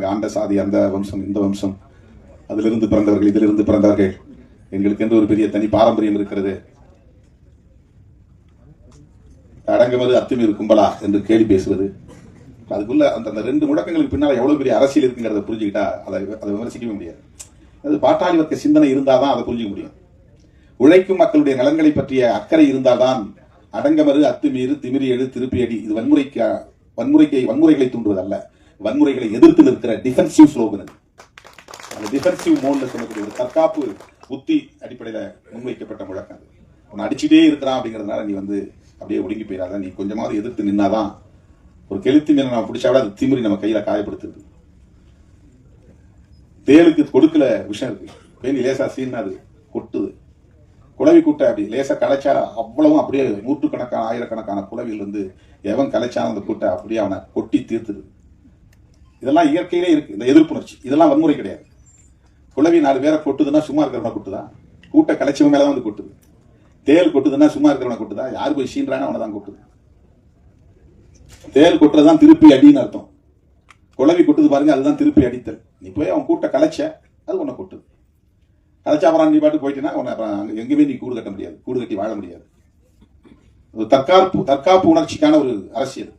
நாங்க ஆண்ட சாதி, அந்த வம்சம், இந்த வம்சம், அதிலிருந்து பிறந்தவர்கள், இதிலிருந்து பிறந்தவர்கள், எங்களுக்கு என்று ஒரு பெரிய தனி பாரம்பரியம் இருக்கிறது, அடங்குவது அத்துமீறு கும்பலா என்று கேள்வி பேசுவது, அதுக்குள்ள அந்த ரெண்டு முழக்கங்களுக்கு பின்னால எவ்வளவு பெரிய அரசியல் இருக்குங்கிறத புரிஞ்சுக்கிட்டா அதை விமர்சிக்கவே முடியாது. அது பாட்டாளி வர்க்க சிந்தனை இருந்தாதான் அதை புரிஞ்சுக்க முடியும். உழைக்கும் மக்களுடைய நலன்களை பற்றிய அக்கறை இருந்தால்தான் அடங்கமறு அத்துமீறு திமிரி எழு திருப்பி அடி இது வன்முறைகளை தூண்டுவதல்ல, வன்முறைகளை எதிர்த்து நிற்கிற டிஃபென்சிவ் ஸ்லோகன். அந்த டிஃபென்சிவ் மோட்ல சொல்லக்கூடிய ஒரு தற்காப்பு உத்தி அடிப்படையில முன்வைக்கப்பட்ட முழக்கம். உன்னை அடிச்சுட்டே இருக்கிறான் அப்படிங்கறதுனால நீ அப்படியே ஒடுங்கி போயிடாத, நீ கொஞ்சமாவது எதிர்த்து நின்னாதான். ஒரு கெளுத்தி மீன் நம்ம பிடிச்சா விட அது திமிரி நம்ம கையில காயப்படுத்துது. தேலுக்கு கொடுக்கல விஷயம் இருக்கு, பேணி லேசா சீன் அது கொட்டுது. குளவி கூட்ட அப்படி லேசா கலைச்சா அவ்வளவும் அப்படியே நூற்றுக்கணக்கான ஆயிரக்கணக்கான குளவியில் எவன் கலைச்சான அந்த கூட்ட அப்படியே அவனை கொட்டி தீர்த்துது. இதெல்லாம் இயற்கையிலே இருக்கு, இந்த எதிர்ப்புணர்ச்சி. இதெல்லாம் வன்முறை கிடையாது. குளவி 4 பேரை கொட்டுதுன்னா சும்மா இருக்கிறவனை கொட்டுதா? கூட்ட கலைச்சவன் மேலதான் கொட்டுது. தேல் கொட்டுதுன்னா சும்மா இருக்கிறவனை கொட்டுதா? யாரு போய் சீன்றானோ அவனை தான் கொட்டுது. தேல் கொட்டுறதுதான் திருப்பி அடின்னு அர்த்தம். குளவி கொட்டுது பாருங்க, அதுதான் திருப்பி அடித்தல். நீ போய் அவன் கூட்ட கலைச்ச, அது உன்னை கொட்டுது. கலைச்சா அப்புறம் நீ பாட்டு போயிட்டேன்னா எங்கேயுமே நீ கூடு கட்ட முடியாது, கூடு கட்டி வாழ முடியாது. தற்காப்பு உணர்ச்சிக்கான ஒரு அரசியல்.